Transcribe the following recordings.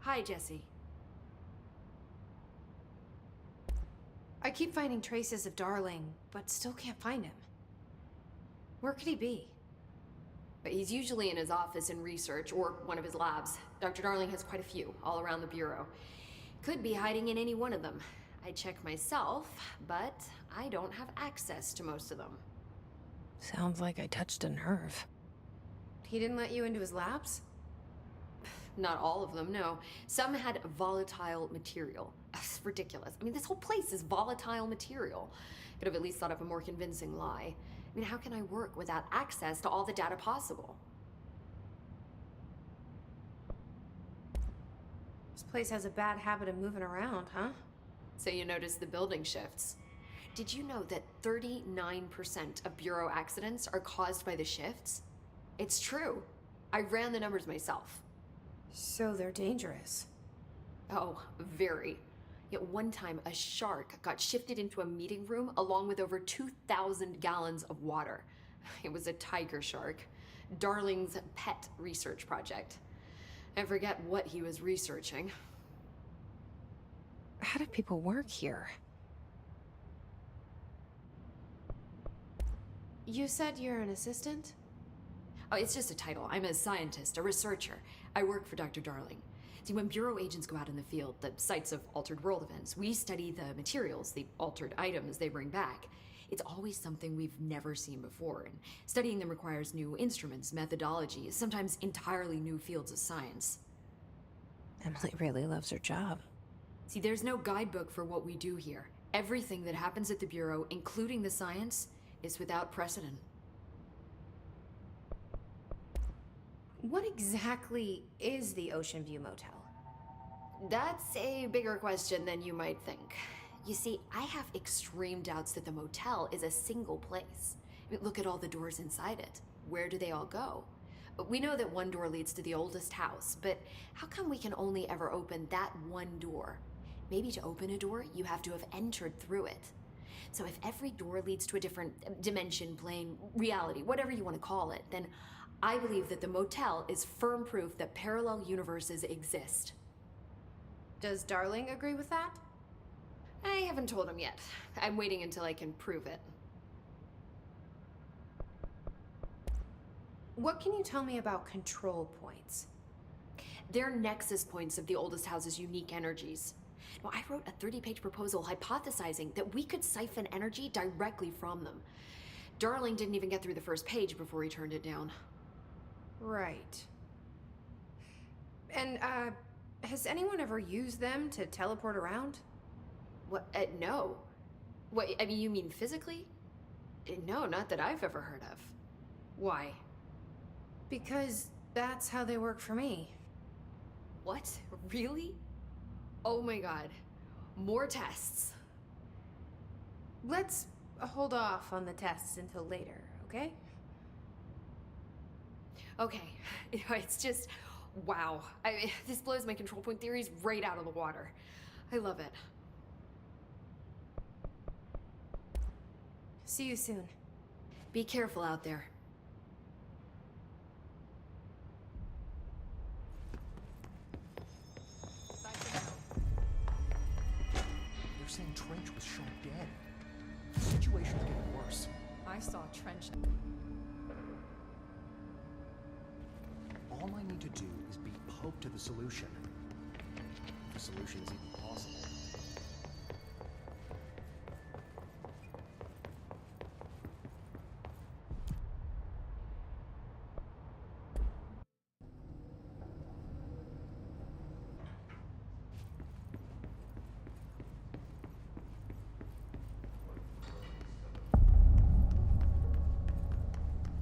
Hi, Jesse. I keep finding traces of Darling, but still can't find him. Where could he be? But he's usually in his office in research, or one of his labs. Dr. Darling has quite a few, all around the Bureau. Could be hiding in any one of them. I check myself, but I don't have access to most of them. Sounds like I touched a nerve. He didn't let you into his labs? Not all of them, no. Some had volatile material. It's ridiculous. I mean, this whole place is volatile material. Could have at least thought of a more convincing lie. I mean, how can I work without access to all the data possible? This place has a bad habit of moving around, huh? So you notice the building shifts. Did you know that 39% of Bureau accidents are caused by the shifts? It's true. I ran the numbers myself. So they're dangerous. Oh, very. Yet one time, a shark got shifted into a meeting room along with over 2,000 gallons of water. It was a tiger shark. Darling's pet research project. I forget what he was researching. How do people work here? You said you're an assistant? Oh, it's just a title. I'm a scientist, a researcher. I work for Dr. Darling. See, when Bureau agents go out in the field, the sites of altered world events, we study the materials, the altered items they bring back. It's always something we've never seen before, and studying them requires new instruments, methodologies, sometimes entirely new fields of science. Emily really loves her job. See, there's no guidebook for what we do here. Everything that happens at the Bureau, including the science, is without precedent. What exactly is the Ocean View Motel? That's a bigger question than you might think. You see, I have extreme doubts that the motel is a single place. I mean, look at all the doors inside it. Where do they all go? We know that one door leads to the oldest house, but how come we can only ever open that one door? Maybe to open a door, you have to have entered through it. So if every door leads to a different dimension, plane, reality, whatever you want to call it, then I believe that the motel is firm proof that parallel universes exist. Does Darling agree with that? I haven't told him yet. I'm waiting until I can prove it. What can you tell me about control points? They're nexus points of the oldest house's unique energies. Now, I wrote a 30-page proposal hypothesizing that we could siphon energy directly from them. Darling didn't even get through the first page before he turned it down. Right. And, has anyone ever used them to teleport around? What? No. What, I mean, you mean physically? No, not that I've ever heard of. Why? Because that's how they work for me. What? Really? Oh my god. More tests. Let's hold off on the tests until later, okay? Okay. It's just, wow. This blows my control point theories right out of the water. I love it. See you soon. Be careful out there. They're saying Trench was shot dead. The situation's getting worse. I saw Trench. All I need to do is be Pope to the solution. If the solution is even possible.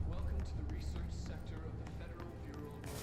Welcome to the research sector of the Federal Bureau of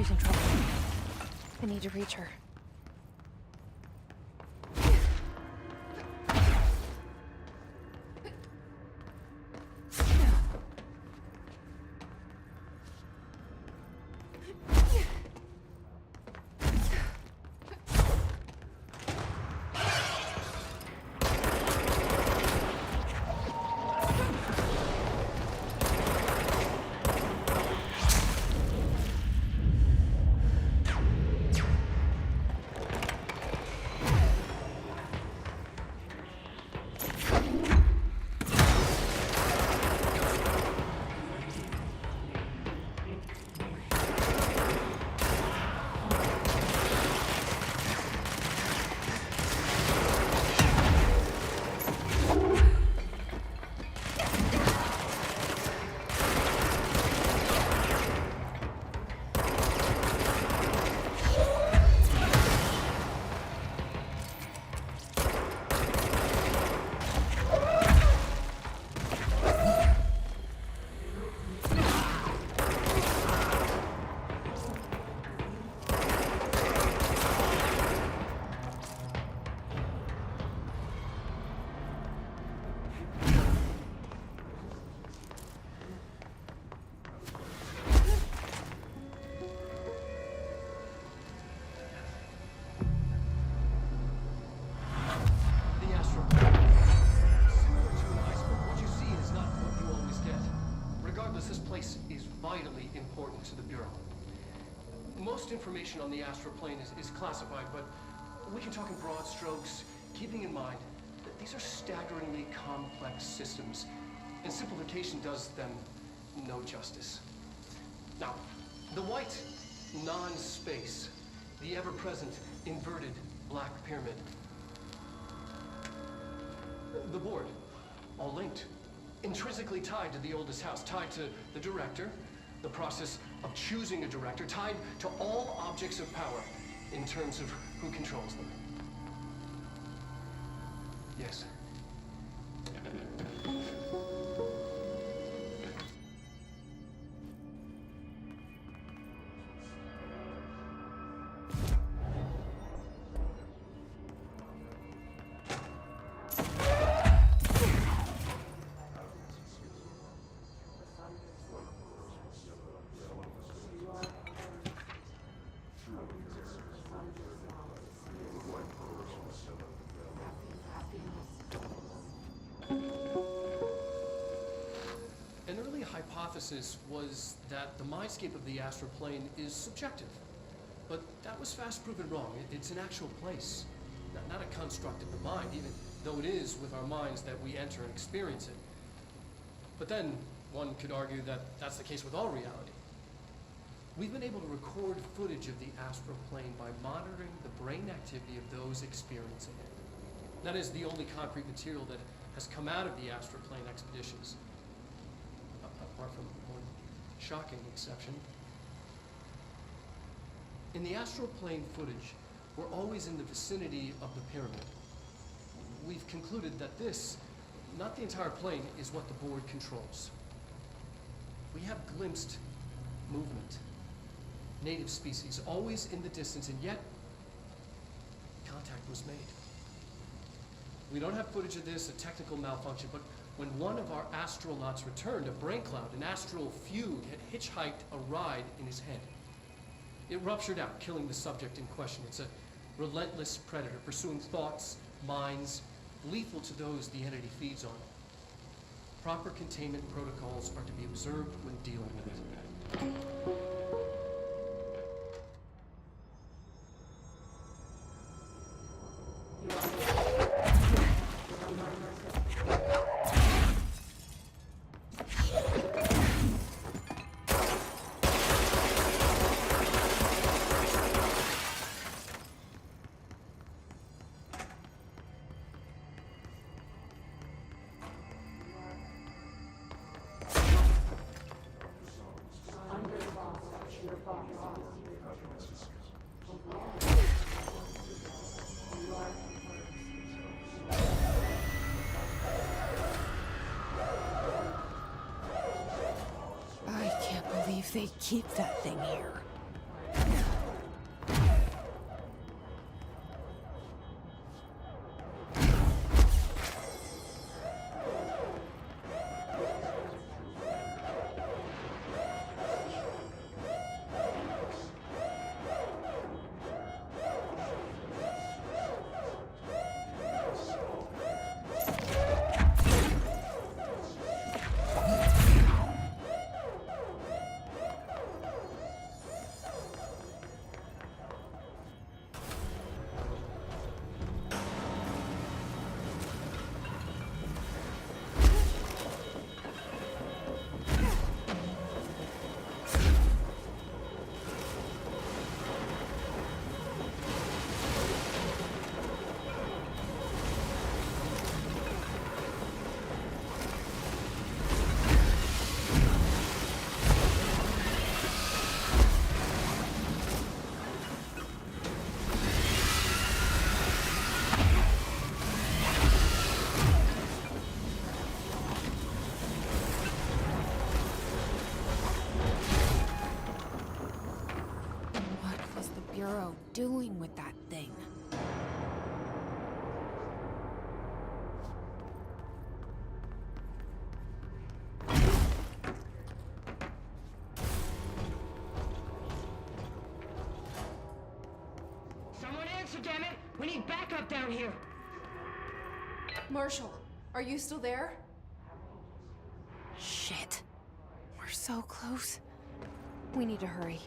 She's in trouble. I need to reach her. The Astral Plane. Similar to an iceberg, what you see is not what you always get. Regardless, this place is vitally important to the Bureau. Most information on the Astral Plane is classified, but we can talk in broad strokes, keeping in mind that these are staggeringly complex systems, and simplification does them no justice. Now, the white non-space, the ever-present inverted black pyramid, the board, all linked, intrinsically tied to the oldest house, tied to the director, the process of choosing a director, tied to all objects of power in terms of who controls them. Yes. An early hypothesis was that the mindscape of the Astral Plane is subjective. But that was fast proven wrong. It's an actual place, not a construct of the mind, even though it is with our minds that we enter and experience it. But then, one could argue that that's the case with all reality. We've been able to record footage of the Astral Plane by monitoring the brain activity of those experiencing it. That is the only concrete material that has come out of the Astral Plane expeditions. Apart from one shocking exception. In the Astral Plane footage, we're always in the vicinity of the pyramid. We've concluded that this, not the entire plane, is what the board controls. We have glimpsed movement, native species, always in the distance, and yet contact was made. We don't have footage of this, a technical malfunction, but when one of our astronauts returned, a brain cloud, an astral fugue, had hitchhiked a ride in his head. It ruptured out, killing the subject in question. It's a relentless predator, pursuing thoughts, minds, lethal to those the entity feeds on. Proper containment protocols are to be observed when dealing with it. I can't believe they keep that thing here. Hero doing with that thing? Someone answer, damn it! We need backup down here! Marshall, are you still there? Shit. We're so close. We need to hurry.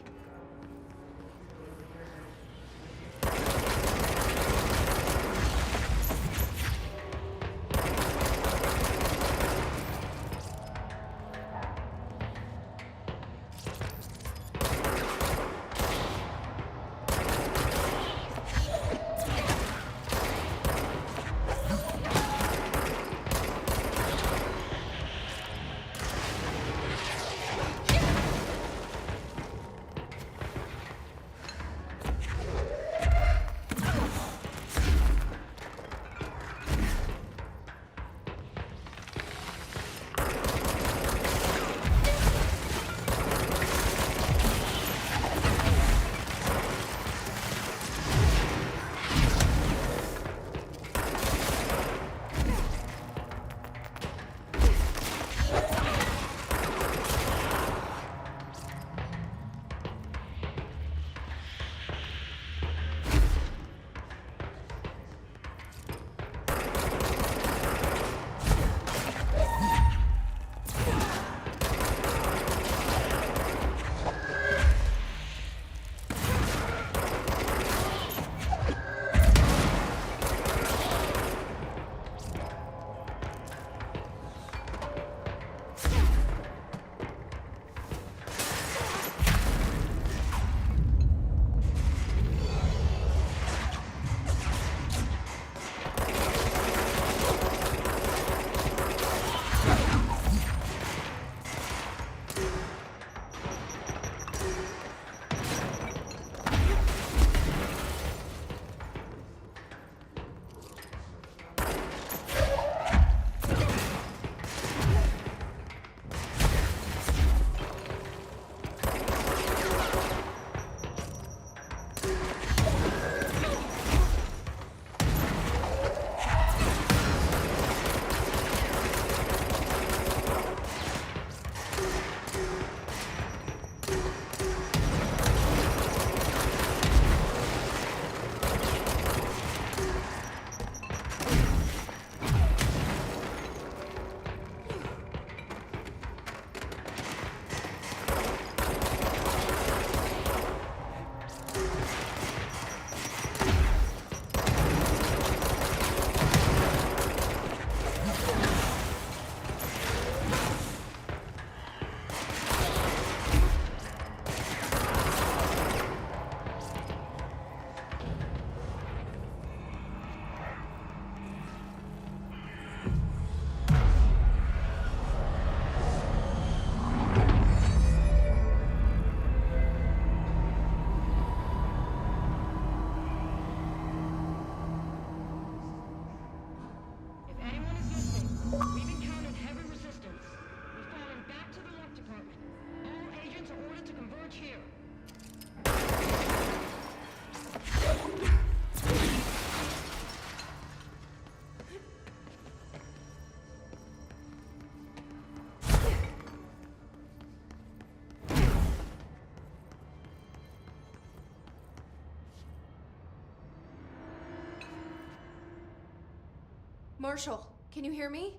Marshall, can you hear me?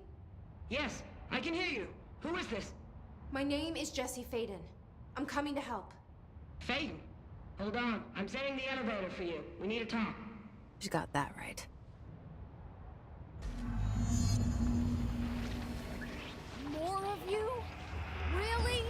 Yes, I can hear you. Who is this? My name is Jesse Faden. I'm coming to help. Faden? Hold on. I'm setting the elevator for you. We need to talk. You got that right. More of you? Really?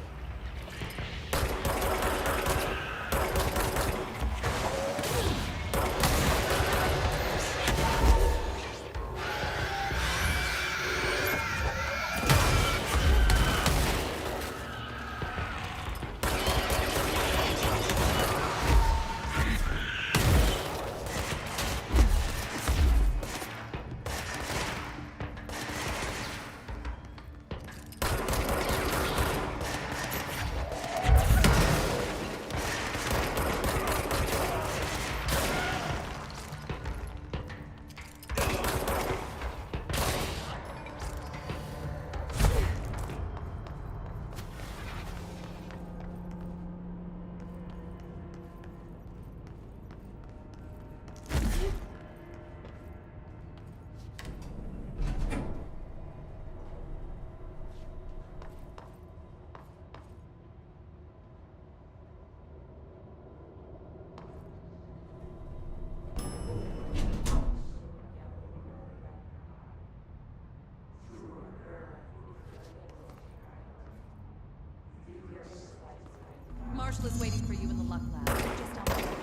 Marshall is waiting for you in the luck lab. Just down the way.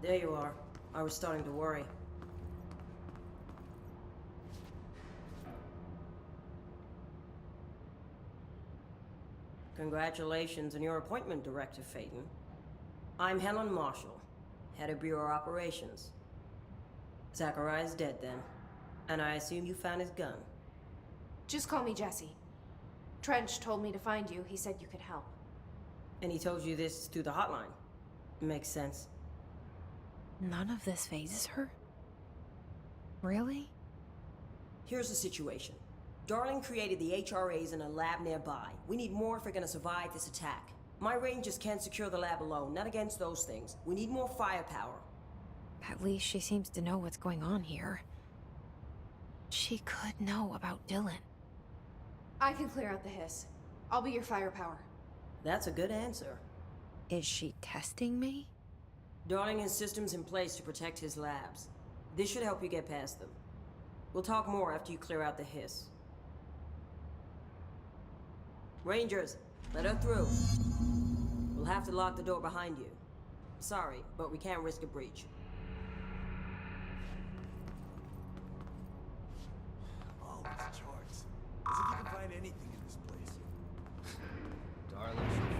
There you are. I was starting to worry. Congratulations on your appointment, Director Phaeton. I'm Helen Marshall, head of Bureau Operations. Zachariah's dead then, and I assume you found his gun. Just call me Jesse. Trench told me to find you. He said you could help. And he told you this through the hotline. Makes sense. None of this phases her? Really? Here's the situation. Darling created the HRAs in a lab nearby. We need more if we're gonna survive this attack. My rangers can't secure the lab alone, not against those things. We need more firepower. At least she seems to know what's going on here. She could know about Dylan. I can clear out the hiss. I'll be your firepower. That's a good answer. Is she testing me? Darling has systems in place to protect his labs. This should help you get past them. We'll talk more after you clear out the hiss. Rangers, let her through. We'll have to lock the door behind you. Sorry, but we can't risk a breach. Oh, it's charts. As if you can find anything in this place. Darling,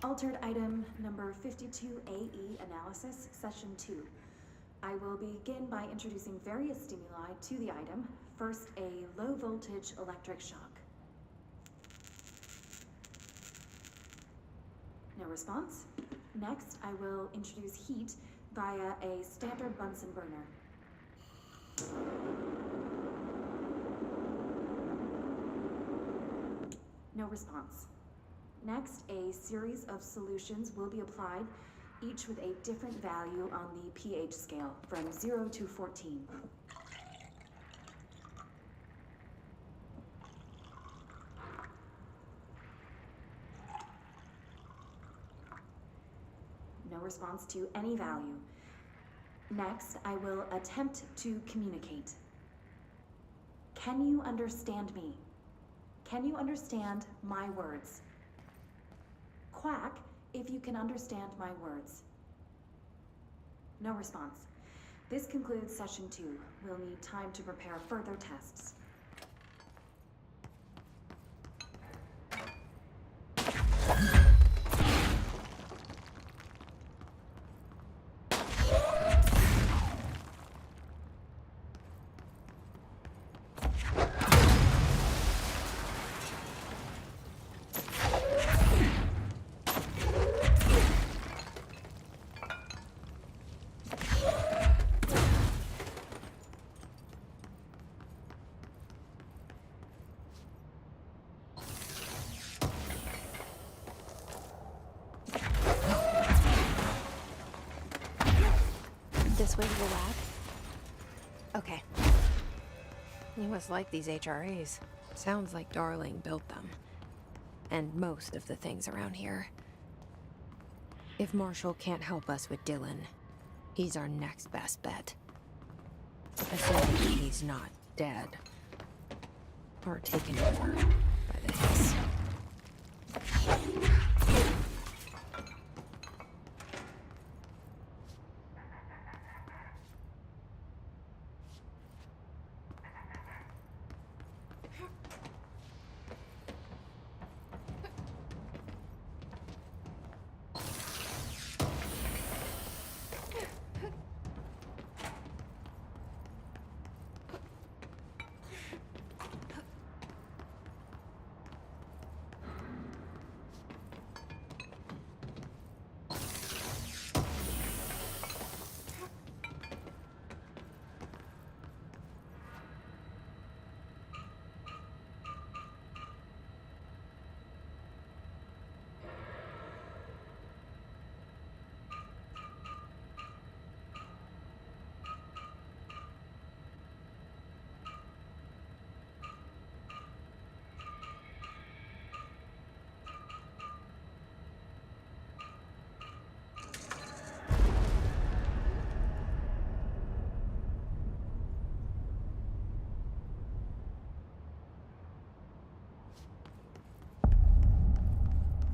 Altered item number 52AE analysis, session 2. I will begin by introducing various stimuli to the item. First, a low voltage electric shock. No response. Next, I will introduce heat via a standard Bunsen burner. No response. Next, a series of solutions will be applied, each with a different value on the pH scale, from 0 to 14. No response to any value. Next, I will attempt to communicate. Can you understand me? Can you understand my words? Quack if you can understand my words. No response. This concludes session 2. We'll need time to prepare further tests. This way to the lab? Okay. You must like these HRAs. Sounds like Darling built them. And most of the things around here. If Marshall can't help us with Dylan, he's our next best bet. Assuming he's not dead. Or taken over by the Hiss.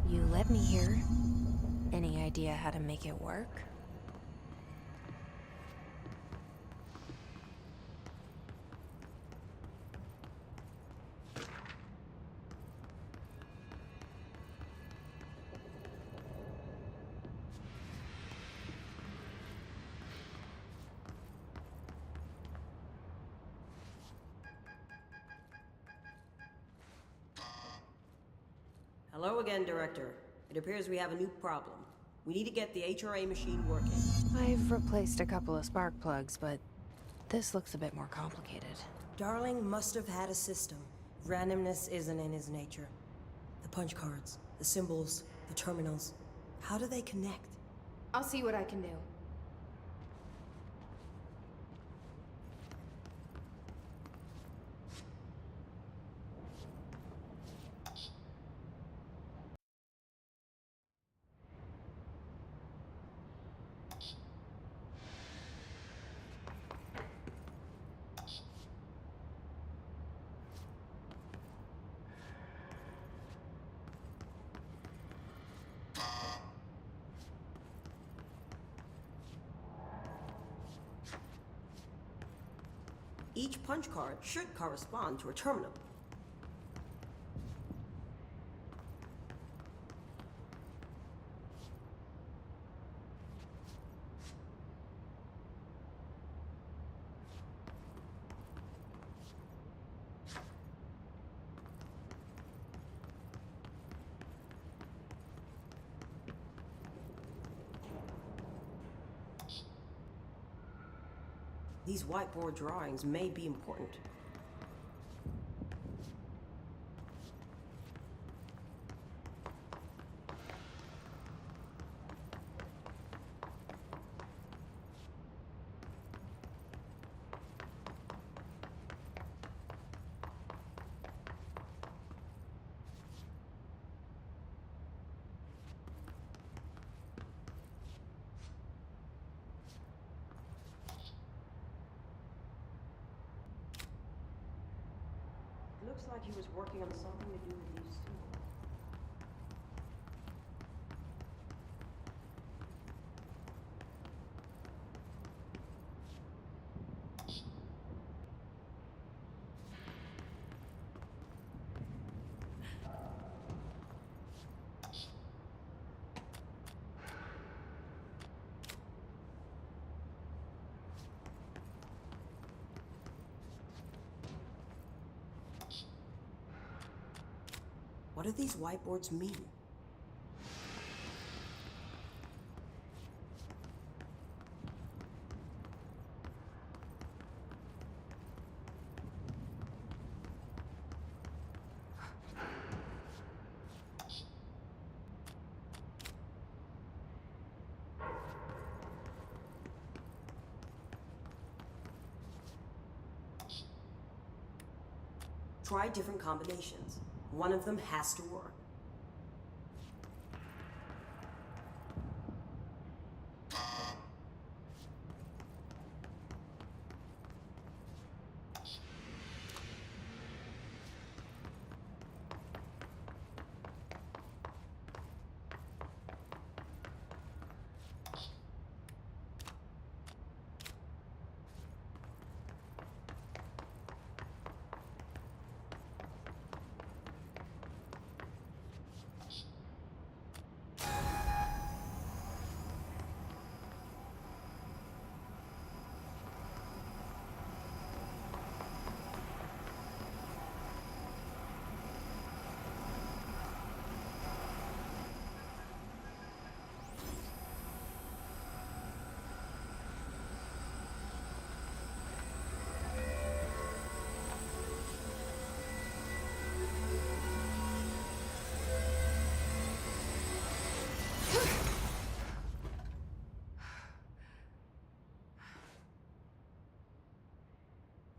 You let me here. Any idea how to make it work? Hello again, Director. It appears we have a new problem. We need to get the HRA machine working. I've replaced a couple of spark plugs, but this looks a bit more complicated. Darling must have had a system. Randomness isn't in his nature. The punch cards, the symbols, the terminals. How do they connect? I'll see what I can do. Each punch card should correspond to a terminal. These whiteboard drawings may be important. Looks like he was working on something to do with these symbols. What do these whiteboards mean? Try different combinations. One of them has to work.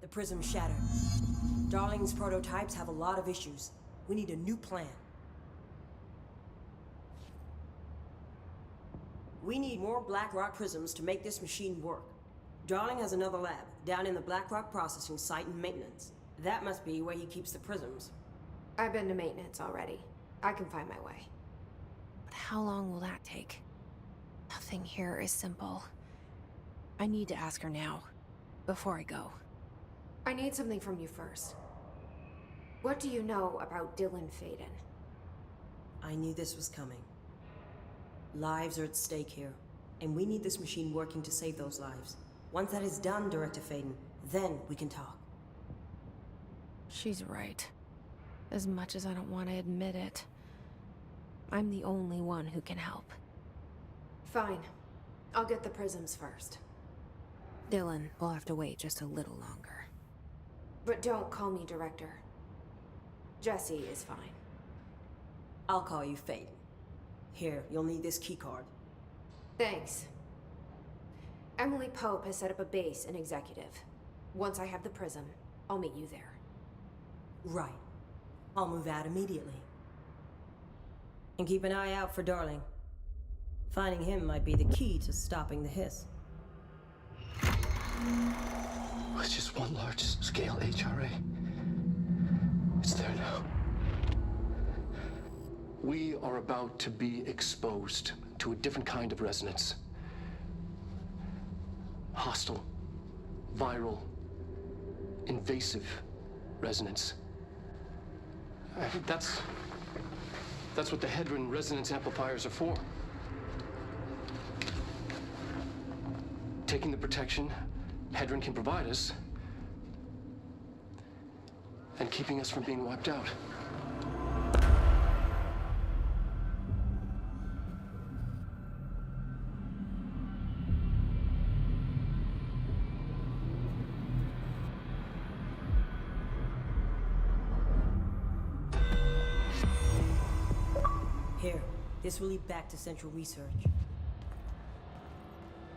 The prism shattered. Darling's prototypes have a lot of issues. We need a new plan. We need more black rock prisms to make this machine work. Darling has another lab, down in the black rock processing site in maintenance. That must be where he keeps the prisms. I've been to maintenance already. I can find my way. But how long will that take? Nothing here is simple. I need to ask her now, before I go. I need something from you first. What do you know about Dylan Faden? I knew this was coming. Lives are at stake here, and we need this machine working to save those lives. Once that is done, Director Faden, then we can talk. She's right. As much as I don't want to admit it, I'm the only one who can help. Fine. I'll get the prisms first. Dylan will have to wait just a little longer. But don't call me Director. Jesse is fine. I'll call you Faden. Here, you'll need this keycard. Thanks. Emily Pope has set up a base in Executive. Once I have the prism, I'll meet you there. Right. I'll move out immediately. And keep an eye out for Darling. Finding him might be the key to stopping the hiss. With just one large-scale HRA. It's there now. We are about to be exposed to a different kind of resonance. Hostile, viral, invasive resonance. That's what the Hedron resonance amplifiers are for. Taking the protection Hedron can provide us, and keeping us from being wiped out. This will lead back to Central Research.